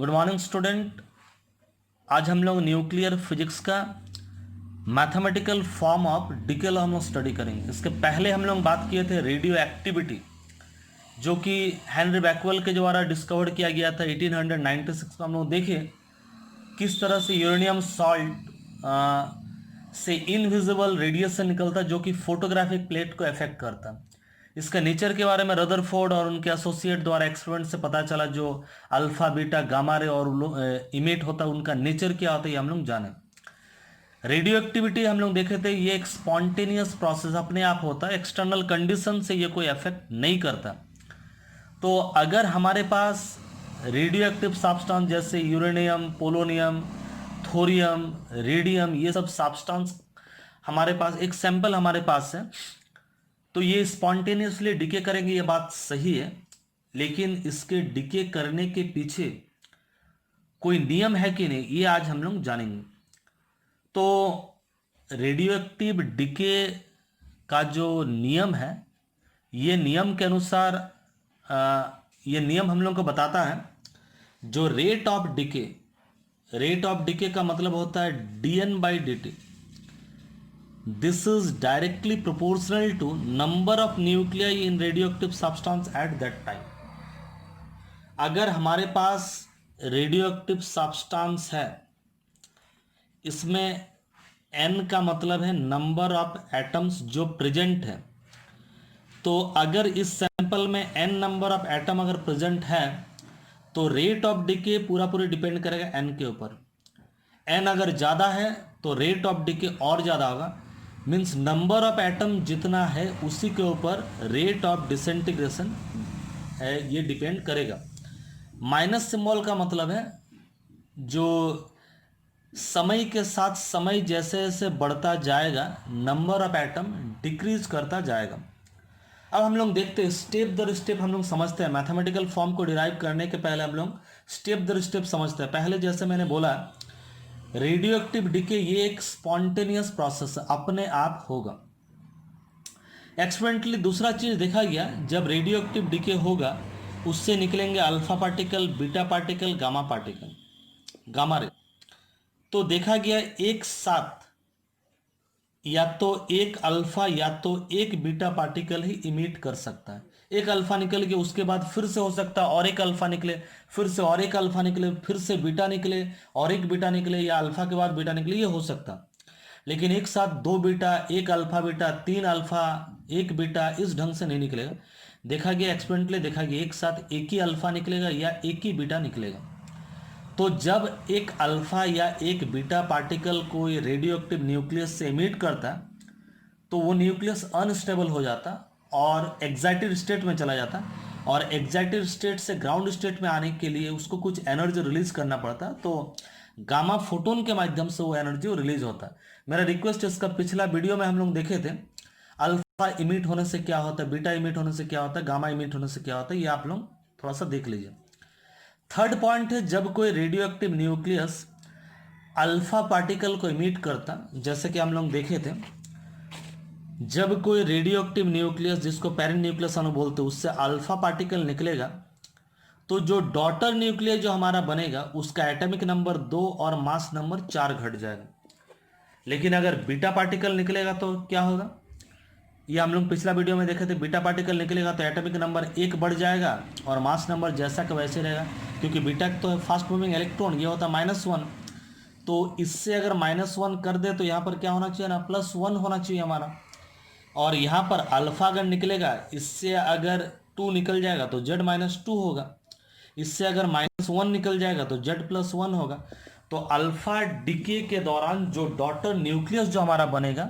Good morning student. आज हम लोग न्यूक्लियर फिजिक्स का mathematical form of decay law हम लोग स्टडी करेंगे। इसके पहले हम लोग बात किए थे रेडियो एक्टिविटी, जो कि हेनरी बैकवेल के द्वारा डिस्कवर किया गया था 1896 में। हम लोग देखे किस तरह से यूरेनियम सॉल्ट से इनविजिबल रेडिएशन निकलता जो कि फोटोग्राफिक प्लेट को अफेक्ट करता। इसका नेचर के बारे में रदरफोर्ड और उनके एसोसिएट द्वारा एक्सपेरिमेंट से पता चला। जो अल्फा बीटा गामा रे और इमिट होता है उनका नेचर क्या होता है ये हम लोग जाने। रेडियो एक्टिविटी हम लोग देखे थे, ये एक स्पॉन्टेनियस प्रोसेस अपने आप होता है, एक्सटर्नल कंडीशन से ये कोई अफेक्ट नहीं करता। तो अगर हमारे पास रेडियो एक्टिव सब्सटेंस जैसे यूरेनियम, पोलोनियम, थोरियम, रेडियम, ये सब सब्सटेंस हमारे पास एक सैंपल हमारे पास है, तो ये स्पॉन्टेनियसली डिके करेंगे, ये बात सही है। लेकिन इसके डिके करने के पीछे कोई नियम है कि नहीं, ये आज हम लोग जानेंगे। तो रेडियो एक्टिव डिके का जो नियम है, ये नियम के अनुसार ये नियम हम लोग को बताता है जो रेट ऑफ डिके का मतलब होता है dN/dt। This is directly proportional to number of nuclei in radioactive substance at that time. अगर हमारे पास रेडियोएक्टिव सब्सटेंस है, इसमें n का मतलब है नंबर ऑफ एटम्स जो प्रेजेंट है, तो अगर इस सैंपल में n नंबर ऑफ एटम अगर प्रेजेंट है तो रेट ऑफ डिके पूरा डिपेंड करेगा n के ऊपर। n अगर ज़्यादा है तो रेट ऑफ डिके और ज़्यादा होगा, मीन्स नंबर ऑफ एटम जितना है उसी के ऊपर रेट ऑफ डिसइंटीग्रेशन है, ये डिपेंड करेगा। माइनस सिंबल का मतलब है जो समय के साथ समय जैसे जैसे बढ़ता जाएगा नंबर ऑफ एटम डिक्रीज करता जाएगा। अब हम लोग देखते हैं स्टेप दर स्टेप हम लोग समझते हैं। मैथमेटिकल फॉर्म को डिराइव करने के पहले हम लोग स्टेप दर स्टेप समझते हैं। पहले जैसे मैंने बोला रेडियो एक्टिव डिके ये एक स्पॉन्टेनियस प्रोसेस अपने आप होगा। एक्सपेरिमेंटली दूसरा चीज देखा गया, जब रेडियो एक्टिव डिके होगा उससे निकलेंगे alpha particle, beta particle, gamma particle, gamma ray. तो देखा गया एक साथ या तो एक अल्फा या तो एक बीटा पार्टिकल ही इमिट कर सकता है। एक अल्फा निकल के उसके बाद फिर से हो सकता है और एक अल्फा निकले, फिर से और एक अल्फा निकले, फिर से बीटा निकले और एक बीटा निकले, या अल्फा के बाद बीटा निकले, ये हो सकता। लेकिन एक साथ दो बीटा, एक अल्फा बीटा, तीन अल्फा, एक बीटा, इस ढंग से नहीं निकलेगा। देखा गया एक्सपेरिमेंटली देखा गया एक साथ एक ही अल्फा निकलेगा या एक ही बीटा निकलेगा। तो जब एक अल्फा या एक बीटा पार्टिकल कोई रेडियो एक्टिव न्यूक्लियस से इमिट करता तो वो न्यूक्लियस अनस्टेबल हो जाता और एक्साइटेड स्टेट में चला जाता, और एक्साइटेड स्टेट से ग्राउंड स्टेट में आने के लिए उसको कुछ एनर्जी रिलीज करना पड़ता। तो गामा फोटोन के माध्यम से वो एनर्जी रिलीज होता है। मेरा रिक्वेस्ट, इसका पिछला वीडियो में हम लोग देखे थे अल्फा इमिट होने से क्या होता है, बीटा इमिट होने से क्या होता है, गामा इमिट होने से क्या होता है, ये आप लोग थोड़ा सा देख लीजिए। थर्ड पॉइंट है जब कोई radio active nucleus alpha particle को इमिट करता, जैसे कि हम लोग देखे थे, जब कोई रेडियो एक्टिव न्यूक्लियस जिसको पेरेंट न्यूक्लियस हम बोलते हैं उससे अल्फा पार्टिकल निकलेगा, तो जो डॉटर न्यूक्लियस जो हमारा बनेगा उसका एटॉमिक नंबर 2 और मास नंबर 4 घट जाएगा। लेकिन अगर बीटा पार्टिकल निकलेगा तो क्या होगा, ये हम लोग पिछला वीडियो में देखे थे। बीटा पार्टिकल निकलेगा तो एटॉमिक नंबर 1 बढ़ जाएगा और मास नंबर जैसा का वैसे रहेगा, क्योंकि बीटा तो है फास्ट मूविंग इलेक्ट्रॉन, ये होता है -1। तो इससे अगर -1 कर दे तो यहाँ पर क्या होना चाहिए ना, +1 होना चाहिए हमारा। और यहाँ पर अल्फा अगर निकलेगा, इससे अगर 2 निकल जाएगा तो Z-2 होगा, इससे अगर -1 निकल जाएगा तो Z+1 होगा। तो अल्फा डिके के दौरान जो डॉटर न्यूक्लियस जो हमारा बनेगा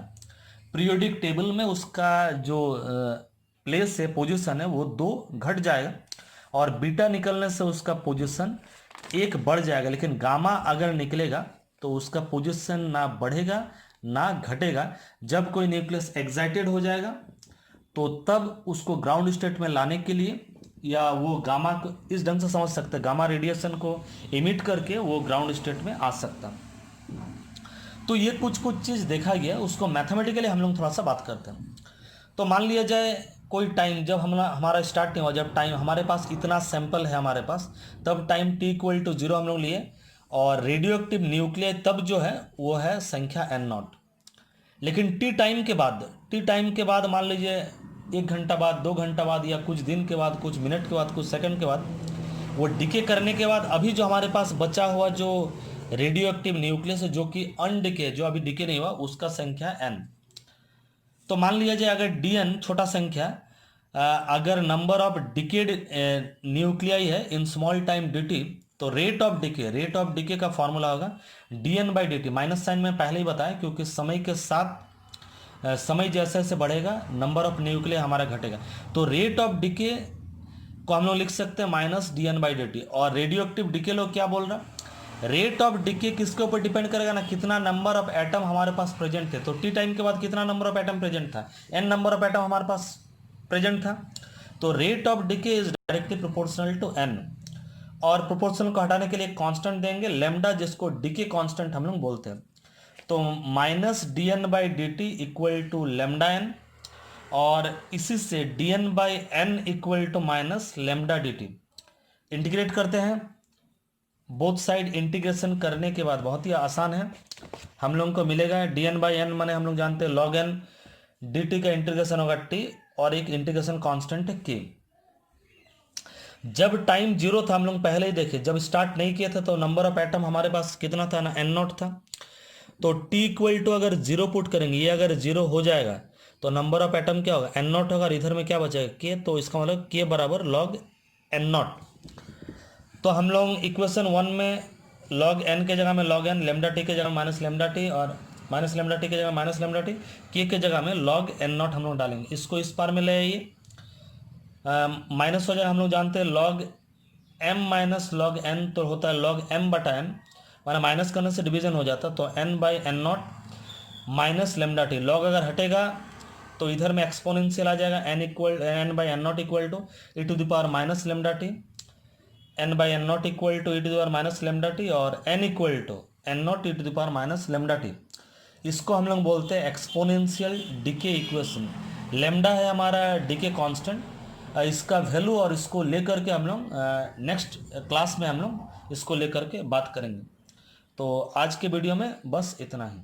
पीरियोडिक टेबल में, उसका जो प्लेस है, पोजीशन है, वो 2 घट जाएगा, और बीटा निकलने से उसका पोजीशन 1 बढ़ जाएगा। लेकिन गामा अगर निकलेगा तो उसका पोजीशन ना बढ़ेगा ना घटेगा। जब कोई न्यूक्लियस एक्साइटेड हो जाएगा तो तब उसको ग्राउंड स्टेट में लाने के लिए, या वो गामा को इस ढंग से समझ सकते हैं, गामा रेडिएशन को इमिट करके वो ग्राउंड स्टेट में आ सकता। तो ये कुछ चीज़ देखा गया, उसको मैथमेटिकली हम लोग थोड़ा सा बात करते हैं। तो मान लिया जाए कोई टाइम जब हमारा स्टार्ट नहीं हुआ, जब टाइम हमारे पास इतना सैंपल है हमारे पास, तब टाइम t=0 हम लोग लिए, और रेडियो एक्टिव न्यूक्लियाई तब जो है वो है संख्या n0। लेकिन टी टाइम के बाद मान लीजिए 1 घंटा बाद, 2 घंटा बाद, या कुछ दिन के बाद, कुछ मिनट के बाद, कुछ सेकंड के बाद, वो डिके करने के बाद अभी जो हमारे पास बचा हुआ जो रेडियो एक्टिव न्यूक्लियस है जो कि अनडिके, जो अभी डिके नहीं हुआ, उसका संख्या n। तो मान लिया जाए अगर dn छोटा संख्या, अगर नंबर ऑफ डिकेड न्यूक्लियाई है इन स्मॉल टाइम dt, तो रेट ऑफ डिके का फॉर्मूला होगा dn/dt। माइनस साइन में पहले ही बताया, क्योंकि समय के साथ समय जैसे जैसे बढ़ेगा नंबर ऑफ न्यूक्लिया हमारा घटेगा। तो रेट ऑफ डिके को हम लोग लिख सकते हैं -dn/dt। और रेडियो एक्टिव डिके लोग क्या बोल रहा है, रेट ऑफ डिके किसके ऊपर डिपेंड करेगा ना, कितना नंबर ऑफ एटम हमारे पास प्रेजेंट थे। तो टी टाइम के बाद कितना नंबर ऑफ एटम प्रेजेंट था, n नंबर ऑफ एटम हमारे पास प्रेजेंट था। तो rate of decay is directly proportional to n। और प्रोपोर्शनल को हटाने के लिए कांस्टेंट देंगे लैम्डा, जिसको डिके कांस्टेंट हम लोग बोलते हैं। तो -dn/dt equal to lambda n, और इसी से dn/n equal to -λ/dt। Integrate करते हैं, बोथ साइड इंटीग्रेशन करने के बाद बहुत ही आसान है, हम लोगों को मिलेगा dn/n माने हम लोग जानते हैं log n, dt का इंटीग्रेशन होगा t, और एक इंटीग्रेशन कांस्टेंट है k। जब टाइम 0 था, हम लोग पहले ही देखे, जब स्टार्ट नहीं किया था तो नंबर ऑफ एटम हमारे पास कितना था ना, n0 था। तो t इक्वल टू अगर 0 पुट करेंगे, ये अगर 0 हो जाएगा तो नंबर ऑफ एटम क्या होगा, n0 होगा, और इधर में क्या बचेगा k। तो इसका मतलब k बराबर log n0। तो हम लोग इक्वेशन 1 में log n के जगह में log n, लैम्डा टी के जगह -λ/t, और -λ/t के जगह -λ/t, k के जगह में log n0 हम लोग डालेंगे। इसको इस पार में ले आइए, माइनस हो जाए, हम लोग जानते हैं log m minus log n तो होता है log m/n, माना माइनस करने से डिवीजन हो जाता, तो n/n0 -λ/t। log अगर हटेगा तो इधर में एक्सपोनेंशियल आ जाएगा, n/n0 equal to e⁻−λ/t, n/n0 equal to e⁻−λ/t, और n equal to n0 e⁻−λ/t। इसको हम लोग बोलते हैं एक्सपोनेंशियल डिके इक्वेशन। लैम्डा है हमारा डिके कांस्टेंट, इसका वैल्यू, और इसको लेकर के हम लोग नेक्स्ट क्लास में हम लोग इसको लेकर के बात करेंगे। तो आज के वीडियो में बस इतना ही।